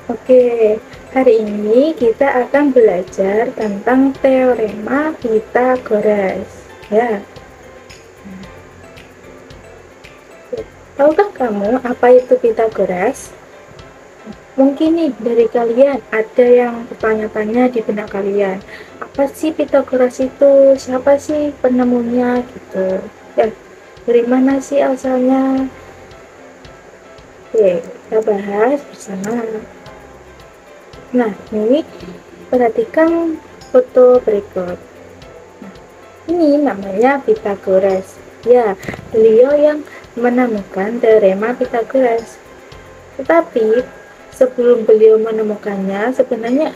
Oke, hari ini kita akan belajar tentang teorema Pythagoras. Ya, tahukah kamu apa itu Pythagoras? Mungkin nih dari kalian ada yang bertanya-tanya di benak kalian, apa sih Pythagoras itu? Siapa sih penemunya gitu? Ya, dari mana sih asalnya? Oke, kita bahas bersama. Nah, ini perhatikan foto berikut. Ini namanya Pythagoras. Ya, beliau yang menemukan teorema Pythagoras. Tetapi sebelum beliau menemukannya, sebenarnya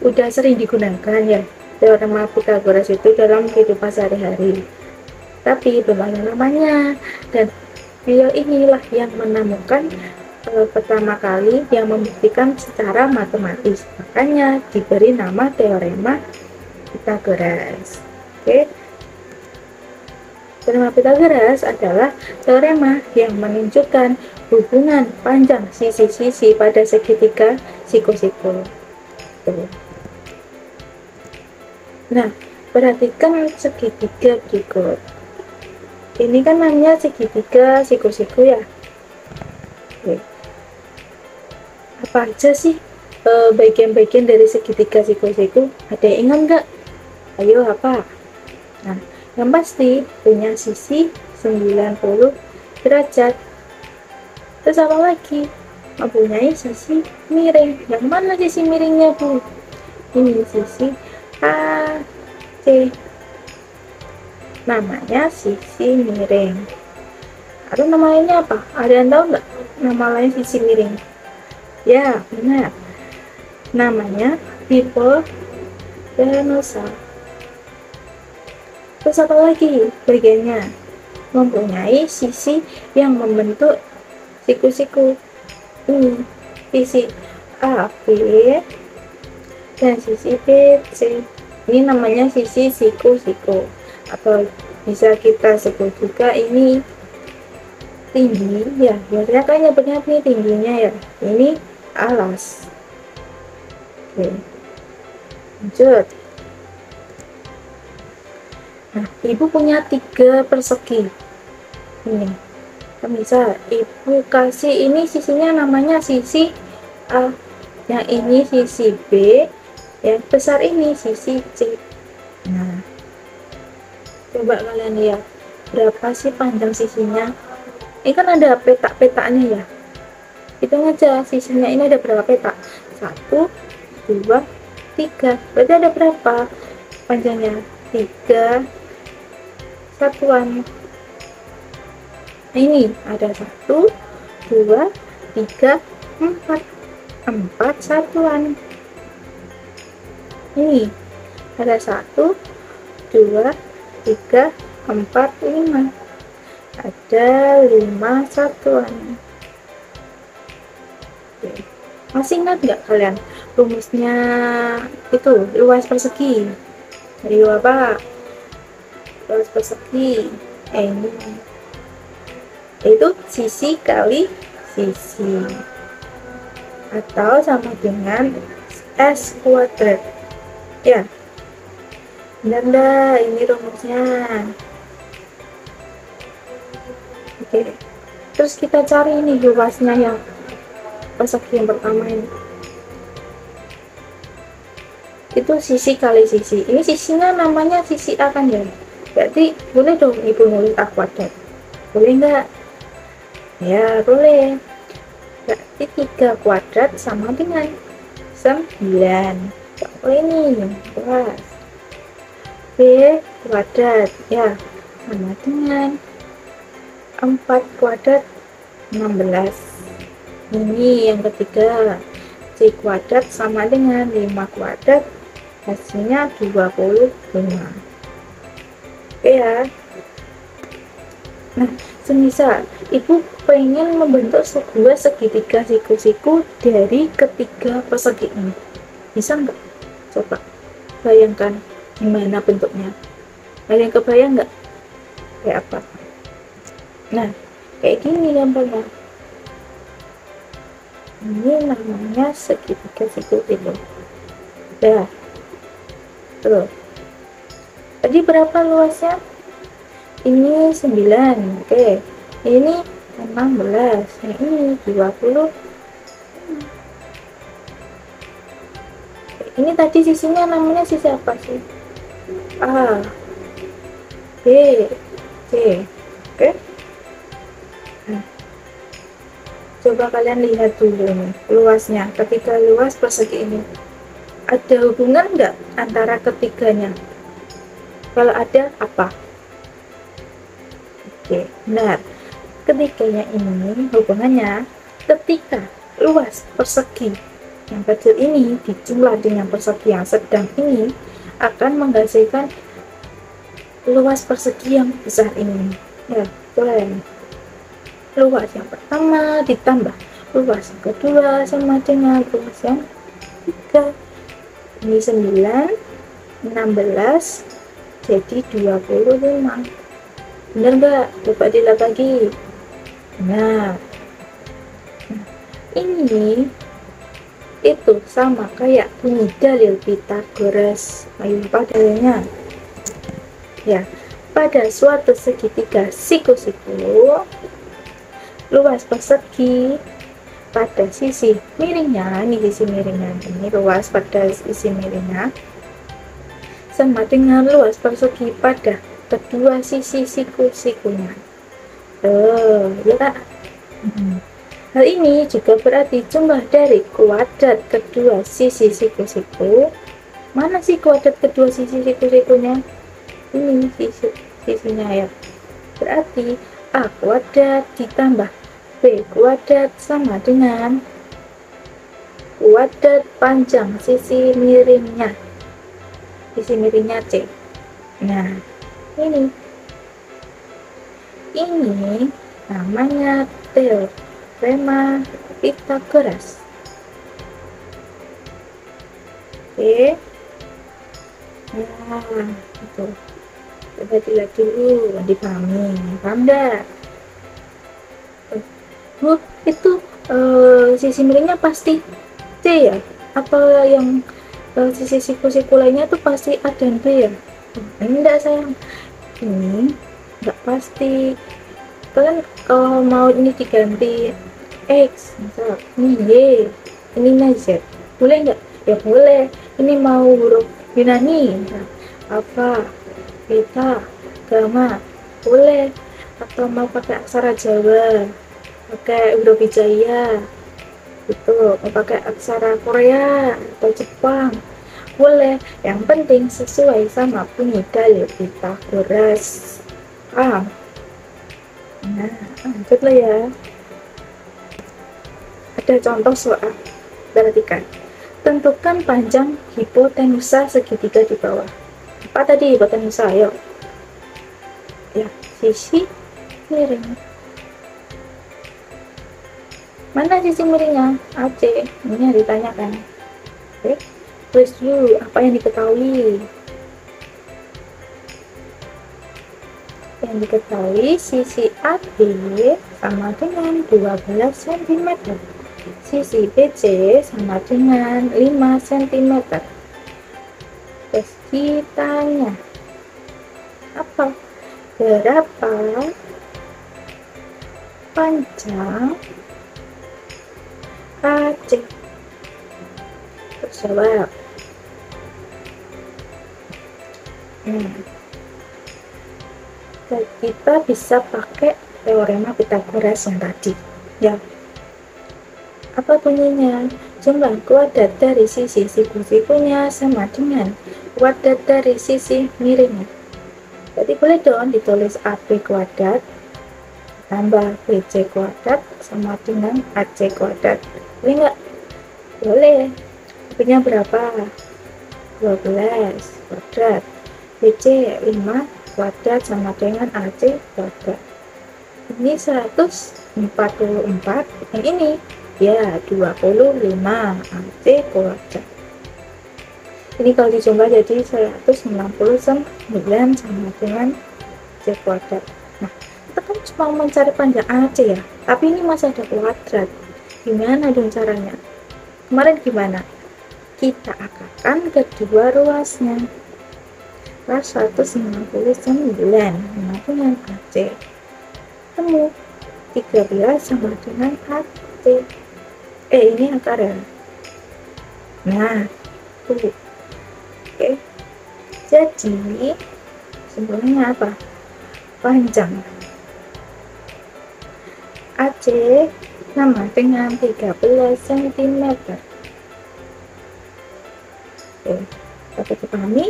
udah sering digunakan ya teorema Pythagoras itu dalam kehidupan sehari-hari. Tapi belum ada namanya, dan beliau inilah yang menemukan pertama kali yang membuktikan secara matematis. Makanya diberi nama teorema Pythagoras. Oke. Teorema Pythagoras adalah teorema yang menunjukkan hubungan panjang sisi-sisi pada segitiga siku-siku. Nah, perhatikan segitiga berikut. Ini kan namanya segitiga siku-siku ya. Oke. Apa aja sih bagian-bagian dari segitiga siku-siku? Ada yang ingat nggak? Ayo apa? Nah, yang pasti punya sisi 90 derajat. Terus apa lagi? Mempunyai sisi miring. Yang mana sisi miringnya, Bu? Ini sisi AC. Namanya sisi miring. Atau nama lainnya apa? Ada yang tahu nggak nama lain sisi miring? Ya, benar. Namanya hipotenusa. Terus apa lagi bagiannya? Mempunyai sisi yang membentuk siku-siku. Ini sisi AB dan sisi BC. Ini namanya sisi siku-siku, atau bisa kita sebut juga ini tinggi ya. Biasanya kan nyebutnya ini tingginya ya. Ini alas. Oke, lanjut. Nah, ibu punya 3 persegi. Ini kan bisa ibu kasih ini sisinya namanya sisi A, yang ini sisi B, yang besar ini sisi C. Nah, coba kalian lihat berapa sih panjang sisinya. Ini kan ada petak-petaknya ya, hitung aja sisinya ini ada berapa petak. 1, 2, 3. Berarti ada berapa panjangnya? 3 satuan. Ini ada 1, 2, 3, 4 satuan. Ini ada 1, 2, 3, 4, 5. Ada 5 satuan. Oke. Masih ingat nggak kalian rumusnya itu luas persegi? Ayo apa? Luas persegi ini itu sisi kali sisi, atau sama dengan S kuadrat ya. Benar, ini rumusnya. Oke, terus kita cari ini luasnya yang persegi yang pertama ini. Itu sisi kali sisi. Ini sisinya namanya sisi A kan ya. Berarti boleh dong ibu nulis A kuadrat. Boleh nggak? Ya, boleh. Berarti 3 kuadrat sama dengan 9. Boleh nih, jelas. B kuadrat ya sama dengan 4 kuadrat 16. Ini yang ketiga. C kuadrat sama dengan 5 kuadrat, hasilnya 25. Oke ya. Nah, semisal ibu pengen membentuk sebuah segitiga siku-siku dari ketiga persegi ini, bisa nggak? Coba bayangkan gimana bentuknya. Ada yang kebayang nggak? Kayak apa? Nah, kayak gini gampangnya. Ini namanya segitiga siku ini. Ya, tuh. Tadi berapa luasnya? Ini 9. Oke. Ini 16. Yang ini 20. Ini tadi sisinya namanya sisi apa sih? A, B, C. Oke. Nah, coba kalian lihat dulu nih luasnya. Ketika luas persegi ini, ada hubungan nggak antara ketiganya? Kalau ada, apa? Oke, benar. Ketiganya ini hubungannya ketika luas persegi yang kecil ini dijumlah dengan persegi yang sedang ini akan menghasilkan luas persegi yang besar ini. Ya, boleh. Luas yang pertama ditambah luas yang kedua sama dengan luas yang ketiga. Ini 9, 16, jadi 25. Benar nggak? Coba dilihat lagi. Nah, ini itu sama kayak bunyi dalil Pythagoras. Ayo apa dalilnya? Ya, pada suatu segitiga siku-siku, luas persegi pada sisi miringnya, ini sisi miringnya, ini luas pada sisi miringnya sama dengan luas persegi pada kedua sisi siku-sikunya. Ya Kak? Hal ini juga berarti jumlah dari kuadrat kedua sisi siku-siku. Mana sih kuadrat kedua sisi siku-sikunya? Ini sisinya ya. Berarti A kuadrat ditambah B kuadrat sama dengan kuadrat panjang sisi miringnya. Sisi miringnya C. Nah, ini namanya teorema Pythagoras. Oke. Nah, itu. Coba dilihat dulu, dipahami. Paham enggak? Itu sisi miringnya pasti C ya? Atau yang sisi siku-siku lainnya tuh pasti A dan B ya? Enggak sayang. Ini enggak pasti. Kalian kalau mau ini diganti X, misal ini Y, ini Z, boleh nggak? Ya boleh. Ini mau huruf Yunani, misal alfa, beta, gamma, boleh. Atau mau pakai aksara Jawa, pakai huruf Wijaya, itu mau pakai aksara Korea atau Jepang, boleh. Yang penting sesuai sama bunyi dalil Pythagoras. Nah, lanjutlah ya. Ada contoh soal. Perhatikan. Tentukan panjang hipotenusa segitiga di bawah. Apa tadi hipotenusa? Ayo. Ya, sisi miring. Mana sisi miringnya? AC. Ini yang ditanyakan. Oke. Tulis dulu apa yang diketahui. Yang diketahui sisi AB sama dengan 12 cm, sisi BC sama dengan 5 cm. Terus ditanya apa? Berapa panjang AC? Terus jawab. Kita bisa pakai teorema Pythagoras yang tadi ya. Apa bunyinya? Jumlah kuadrat dari sisi siku-sikunya sama dengan kuadrat dari sisi miringnya. Jadi boleh dong ditulis AB kuadrat tambah BC kuadrat sama dengan AC kuadrat. Boleh nggak? Boleh. AB-nya berapa? 12 kuadrat. BC 5 kuadrat sama dengan AC kuadrat. Ini 144, yang ini ya 25 AC kuadrat. Ini kalau dijumlah jadi 199 sama dengan AC kuadrat. Nah, kita kan cuma mencari panjang AC ya, tapi ini masih ada kuadrat. Gimana dong caranya? Kemarin gimana? Kita akarkan kedua ruasnya. Ras 199 sama dengan AC. Temu 13 sama dengan AC. Ini akar ya. Nah, tuh. Oke. Jadi sebenarnya apa? Panjang AC sama dengan 13 cm. Oke, dapat dipahami?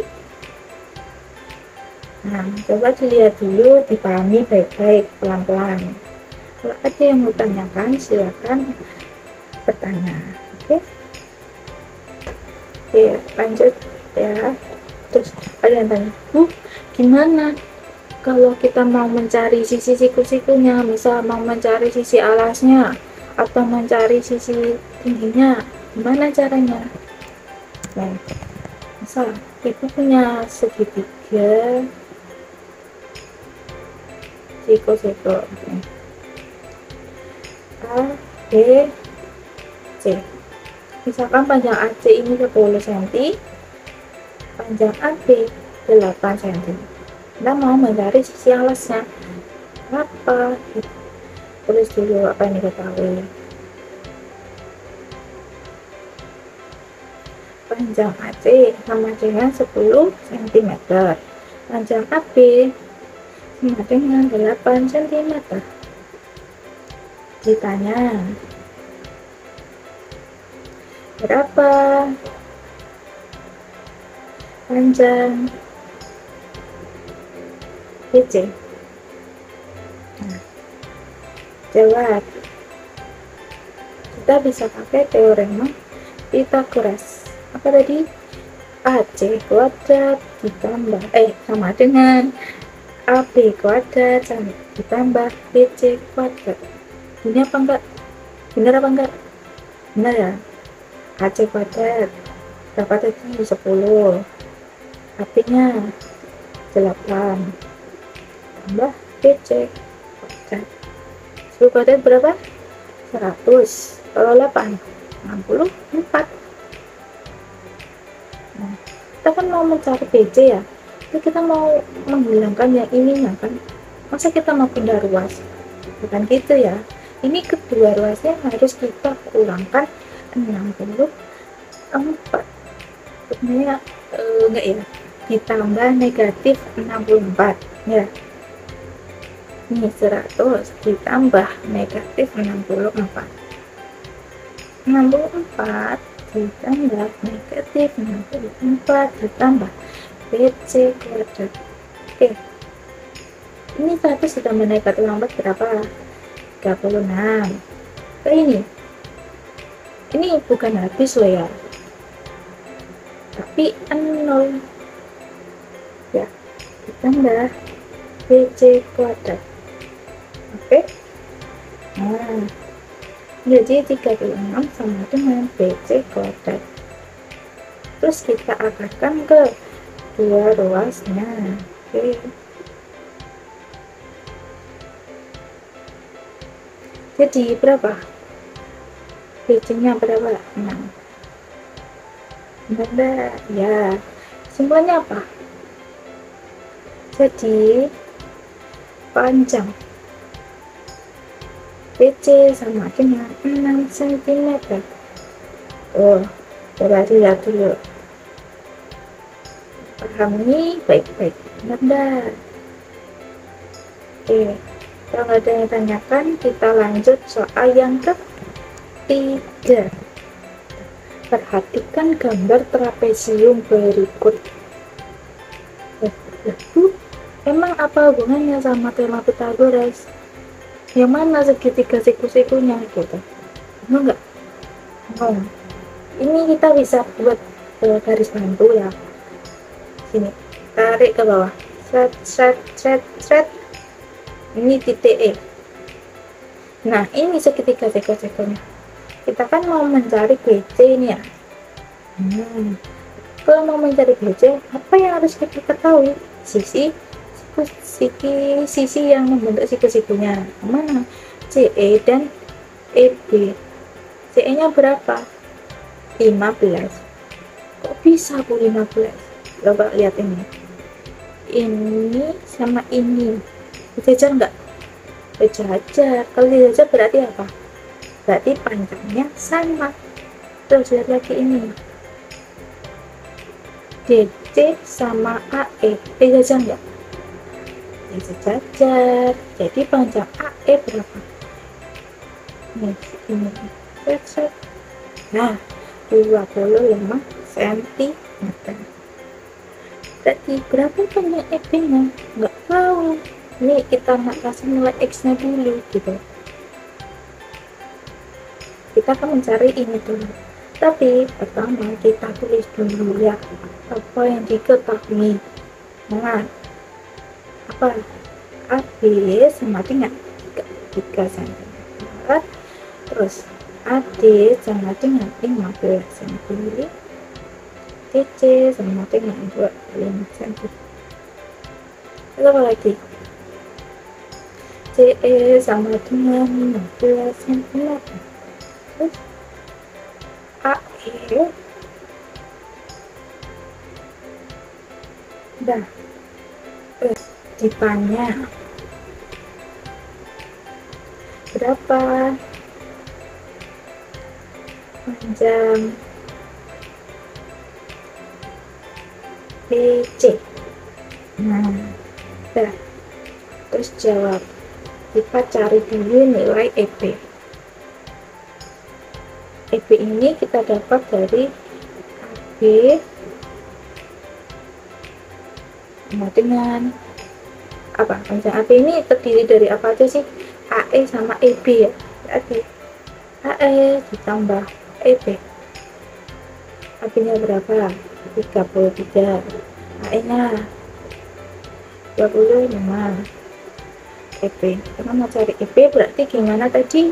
Nah, coba dilihat dulu, dipahami baik-baik, pelan-pelan. Kalau ada yang mau tanyakan, silakan bertanya. Oke, lanjut ya. Terus ada yang tanya, gimana kalau kita mau mencari sisi siku-sikunya, misal mau mencari sisi alasnya atau mencari sisi tingginya, gimana caranya? Nah, misal ibu punya segitiga siku-siku A, B, C. Misalkan panjang AC ini 10 cm, panjang AB 8 cm. Kita mau mencari sisi alasnya berapa? Tulis dulu apa yang diketahui. Panjang AC sama dengan 10 cm, panjang AB sama dengan 8 cm. Ditanya berapa panjang BC? Nah, jawab. Kita bisa pakai teorema Pythagoras. Apa tadi? AC kuadrat ditambah sama dengan AB kuadrat ditambah BC kuadrat. Ini apa enggak? Benar apa enggak? Benar ya. AC kuadrat berapa tadi? 10, AB nya 8 tambah BC kuadrat. 10 kuadrat berapa? 100. Kalau 8 64. Nah, kita kan mau mencari BC ya, jadi kita mau menghilangkan yang ininya kan, masa kita mau pindah ruas? Bukan gitu ya. Ini kedua ruasnya harus kita kurangkan 64. Sebenarnya enggak ya, ditambah negatif 64 ya. Ini 100 ditambah negatif 64 ditambah negatif 64 ditambah BC kuadrat. Oke, ini 100 ditambah negatif 64 berapa? 36. Ini bukan habis loh ya, tapi 0 ya, ditambah BC kuadrat. Oke, nah jadi 36 sama dengan BC kuadrat. Terus kita akarkan ke dua ruasnya. Oke, jadi berapa? BC nya berapa? 6. Benar ya. Simpulannya apa? Jadi panjang BC sama dengan 6 cm. Coba lihat dulu, pahami baik-baik. Benar. Oke, kalau nggak ada yang tanyakan, kita lanjut soal yang ketiga. Perhatikan gambar trapesium berikut. Emang apa hubungannya sama tema Pythagoras? Yang mana segitiga siku-sikunya gitu? Enggak? Ini kita bisa buat garis bantu ya. Sini, tarik ke bawah. Set. Ini titik E. Nah, ini segitiga siku-sikunya. Kita kan mau mencari BC ini ya. Kalau mau mencari BC, apa yang harus kita ketahui? Sisi yang membentuk siku-sikunya mana? CE dan EB. CE nya berapa? 15. Kok bisa Bu 15? Coba lihat ini sama ini sejajar nggak? Sejajar. Kalau sejajar berarti apa? Berarti panjangnya sama. Terus lihat lagi ini, DC sama AE sejajar nggak? Sejajar. Jadi panjang AE berapa? Nih, ini set. Nah, 25 cm. Berarti berapa panjang EP nya? Nggak tahu. Ini kita nak kasih nilai X nya dulu gitu. Kita akan mencari ini dulu, tapi pertama kita tulis dulu ya apa yang diketahui. Nah, apa? AB sama dengan 3 cm, terus AD sama dengan 15 cm, DC sama dengan 25 cm. Apa lagi? CE sama dengan 15 cm. Terus AE udah. Terus ditanya berapa panjang BC. Nah, udah. Terus jawab. Kita cari dulu nilai EP. EP ini kita dapat dari AB sama dengan apa? Panjang AB ini terdiri dari apa aja sih? AE sama EB ya. Berarti AE ditambah EB. AB nya berapa? 33. AE nya 25. EP. Karena mau cari EP berarti gimana tadi?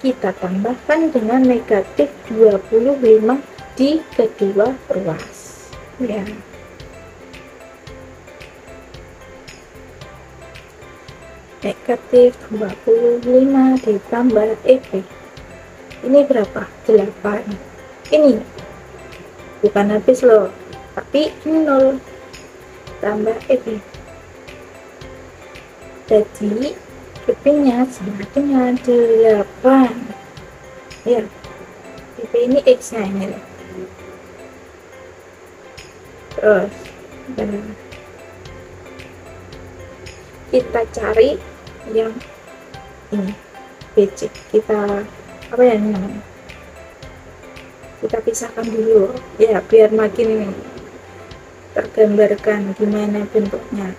Kita tambahkan dengan negatif 25 di kedua ruas ya. Negatif 25 ditambah EP ini berapa? 8. Ini bukan habis loh, tapi 0 tambah EP. Jadi EP nya sama dengan 8 ya. EP ini X nya ini loh. Terus kita cari yang ini BC. Kita apa ya namanya, kita pisahkan dulu ya biar makin tergambarkan gimana bentuknya.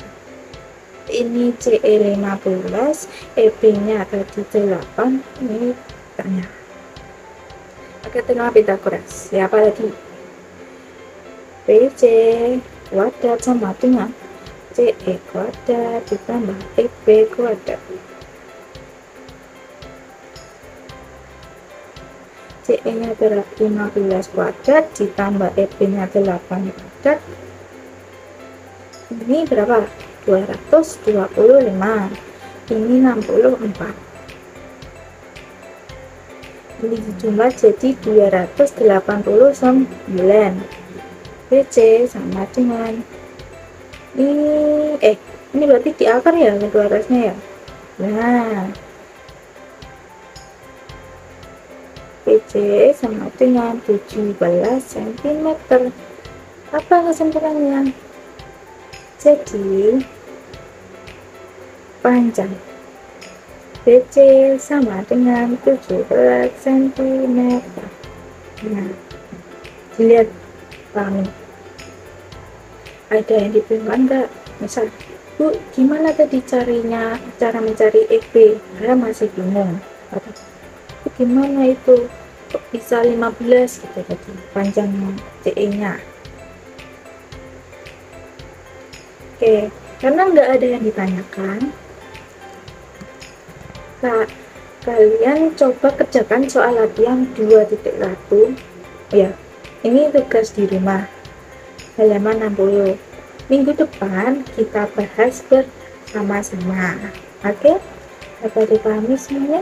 Ini CE 15, EP nya tadi 8. Ini tanya pakai teorema Pythagoras ya, apa tadi? BC kuadrat sama dengan CE kuadrat ditambah EP kuadrat. CE nya adalah 15 kuadrat ditambah EP nya 8 kuadrat. Ini berapa? 225. Ini 64. Ini dijumlah jadi 289. BC sama dengan ini berarti di akar ya kedua atasnya ya. Nah, BC sama dengan 17 cm. Apa kesimpulannya? Jadi panjang BC sama dengan 17 cm. Nah, dilihat kami ada yang dibingungkan nggak? Misal, Bu, gimana tadi cara mencari EP? Saya masih bingung. Bu, gimana itu? Kok bisa 15 gitu tadi panjang CE nya? Oke, karena nggak ada yang ditanyakan, kalian coba kerjakan soal latihan 2.1 ya. Ini tugas di rumah halaman 60. Minggu depan kita bahas bersama-sama. Oke, dapat dipahami semuanya?